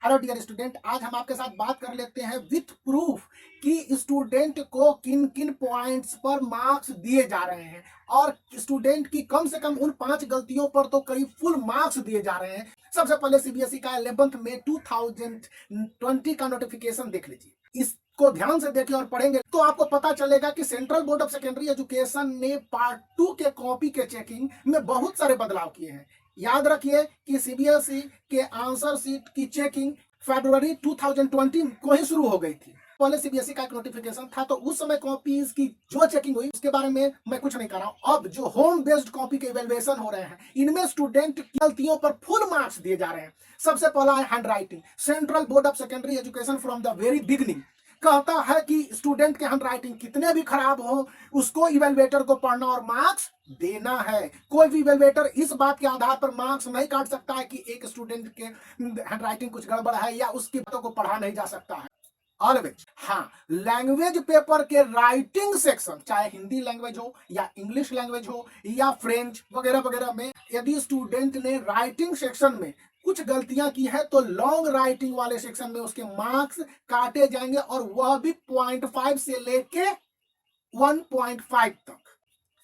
Hello dear student, आज हम आपके साथ बात कर लेते हैं विथ प्रूफ कि स्टूडेंट को किन किन पॉइंट्स पर मार्क्स दिए जा रहे हैं और स्टूडेंट की कम से कम उन 5 गलतियों पर तो करीब फुल मार्क्स दिए जा रहे हैं। सबसे पहले सीबीएसई का 11th में 2020 का नोटिफिकेशन देख लीजिए। इसको ध्यान से देखिए और पढ़ेंगे तो आपको पता चलेगा कि central board of secondary education ने पार्ट 2 के कॉपी के चेकिंग में बहुत सारे बदलाव किए हैं। याद रखिए कि सीबीएसई के आंसर शीट की चेकिंग फरवरी 2020 को ही शुरू हो गई थी। पहले सीबीएसई का एक नोटिफिकेशन था तो उस समय कॉपीज की जो चेकिंग हुई उसके बारे में मैं कुछ नहीं कर रहा हूं। अब जो होम बेस्ड कॉपी के इवैल्यूएशन हो रहे हैं इनमें स्टूडेंट की गलतियों पर फुल मार्क्स दिए जा रहे हैं। सबसे पहला है hand writing. Central board of secondary education from the very beginning कहता है कि स्टूडेंट के हैंड राइटिंग कितने भी खराब हो उसको इवेलुएटर को पढ़ना और मार्क्स देना है। कोई भी इवेलुएटर इस बात के आधार पर मार्क्स नहीं काट सकता है कि एक स्टूडेंट के हैंड राइटिंग कुछ गड़बड़ है या उसकी बातों को पढ़ा नहीं जा सकता है। ऑलवेज हाँ, लैंग्वेज पेपर के राइटिंग सेक्शन चाहे हिंदी लैंग्वेज हो या इंग्लिश लैंग्वेज हो या फ्रेंच वगैरह वगैरह में यदि स्टूडेंट ने राइटिंग सेक्शन में कुछ गलतियां की है तो लॉन्ग राइटिंग वाले सेक्शन में उसके मार्क्स काटे जाएंगे और वह भी 0.5 से लेके 1.5 तक।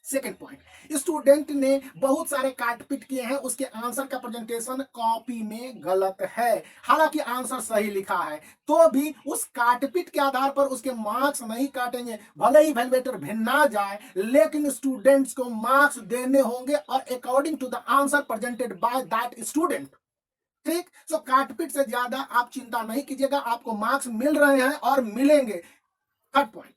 सेकेंड पॉइंट, स्टूडेंट ने बहुत सारे काटपीट किए हैं, उसके आंसर का प्रेजेंटेशन कॉपी में गलत है। हालांकि आंसर सही लिखा है तो भी उस काटपीट के आधार पर उसके मार्क्स नहीं काटेंगे। भले ही वैल्यूएटर भिन्ना जाए लेकिन स्टूडेंट्स को मार्क्स देने होंगे और according to the answer presented by that student. ठीक, सो काटपीट से ज्यादा आप चिंता नहीं कीजिएगा, आपको मार्क्स मिल रहे हैं और मिलेंगे। थर्ड पॉइंट,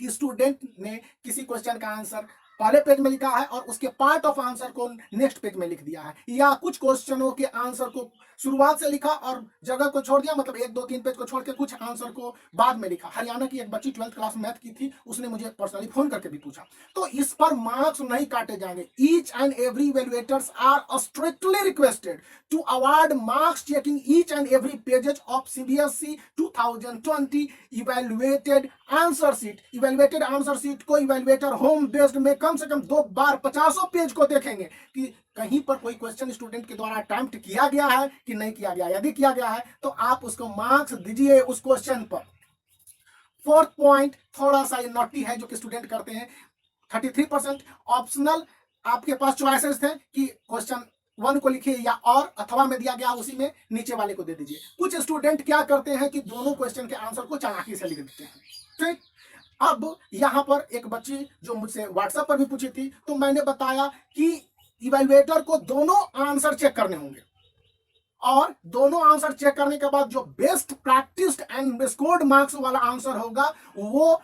कि स्टूडेंट ने किसी क्वेश्चन का आंसर पहले पेज में लिखा है और उसके पार्ट ऑफ आंसर को नेक्स्ट पेज में लिख दिया है, या कुछ क्वेश्चनों के आंसर को शुरुआत से लिखा और जगह को छोड़ दिया, मतलब 1 2 3 पेज को छोड़ के कुछ आंसर को बाद में लिखा। हरियाणा की एक बच्ची 12th क्लास मैथ की थी, उसने मुझे पर्सनली फोन करके भी पूछा। तो इस पर मार्क्स नहीं काटे जाएंगे। Each and every evaluators are strictly requested to award marks checking each and every pages of CBSE 2020 evaluated answer sheet। evaluated answer sheet को evaluator home based में कम से कम 2 बार 50 पेज को देखेंगे कि कहीं पर कोई क्वेश्चन स्टूडेंट के द्वारा अटेम्प्ट किया गया है कि नहीं किया गया। यदि किया गया है तो आप उसको मार्क्स दीजिए उस क्वेश्चन पर। फोर्थ पॉइंट थोड़ा सा ये नॉटी है जो कि स्टूडेंट करते हैं। 33% ऑप्शनल, आपके पास चॉइसेस थे कि क्वेश्चन 1 को लिखिए या और अथवा में दिया गया उसी में नीचे वाले को दे दीजिए। कुछ स्टूडेंट क्या करते हैं कि दोनों क्वेश्चन के आंसर को चालाकी से लिख देते हैं। ठीक, अब यहां पर एक बच्ची जो मुझसे व्हाट्सएप पर भी पूछी थी तो मैंने बताया कि इवैल्यूएटर को दोनों आंसर चेक करने होंगे और दोनों आंसर चेक करने के बाद जो best practised and scored marks वाला आंसर होगा वो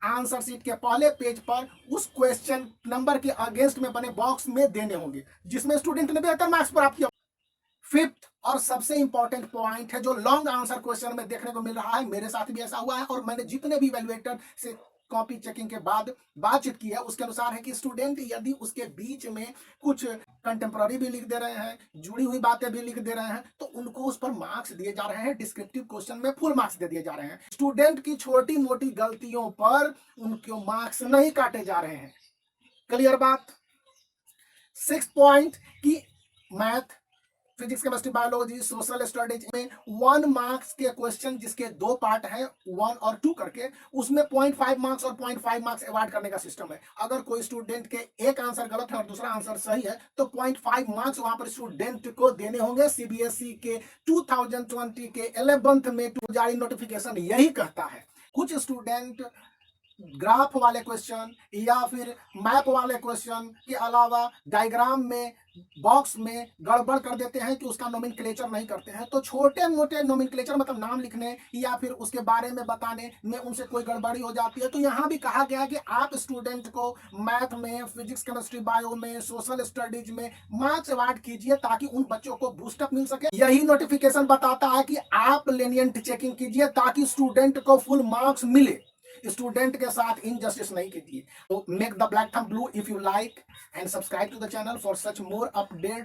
आंसर शीट के पहले पेज पर उस क्वेश्चन नंबर के अगेंस्ट में बने बॉक्स में देने होंगे जिसमें स्टूडेंट ने बेहतर मार्क्स प्राप्त किया। फिफ्थ और सबसे इंपॉर्टेंट पॉइंट है जो लॉन्ग आंसर क्वेश्चन में देखने को मिल रहा है, मेरे साथ भी ऐसा हुआ है और मैंने जितने भी इवैल्यूएटर से कॉपी चेकिंग के बाद बातचीत की है उसके अनुसार है कि स्टूडेंट यदि उसके बीच में कुछ कंटेम्प्ररी भी लिख दे रहे हैं, जुड़ी हुई बातें भी लिख दे रहे हैं तो उनको उस पर मार्क्स दिए जा रहे हैं। डिस्क्रिप्टिव क्वेश्चन में फुल मार्क्स दे दिए जा रहे हैं। स्टूडेंट की छोटी मोटी गलतियों पर उनको मार्क्स नहीं काटे जा रहे हैं। क्लियर बात। सिक्स पॉइंट की math, physics, chemistry, biology, social studies में 1 मार्क्स के क्वेश्चन जिसके 2 पार्ट हैं 1 और 2 करके, उसमें 0.5 मार्क्स और 0.5 मार्क्स अवार्ड करने का सिस्टम है। अगर कोई स्टूडेंट के एक आंसर गलत है और दूसरा आंसर सही है तो 0.5 मार्क्स वहां पर स्टूडेंट को देने होंगे। सीबीएसई के 2020 के 11th में जारी नोटिफिकेशन यही कहता है। कुछ स्टूडेंट ग्राफ वाले क्वेश्चन या फिर मैप वाले क्वेश्चन के अलावा डायग्राम में बॉक्स में गड़बड़ कर देते हैं कि उसका नोमेनक्लेचर नहीं करते हैं। तो छोटे मोटे नोमेनक्लेचर मतलब नाम लिखने या फिर उसके बारे में बताने में उनसे कोई गड़बड़ी हो जाती है। तो यहाँ भी कहा गया है कि आप स्टूडेंट को मैथ में, फिजिक्स, केमिस्ट्री, बायो में, सोशल स्टडीज में मार्क्स अवार्ड कीजिए ताकि उन बच्चों को बूस्टअप मिल सके। यही नोटिफिकेशन बताता है कि आप लेनियंट चेकिंग कीजिए ताकि स्टूडेंट को फुल मार्क्स मिले। स्टूडेंट के साथ इनजस्टिस नहीं कीजिए। तो make the black thumb blue if you like and subscribe to the channel for such more updates.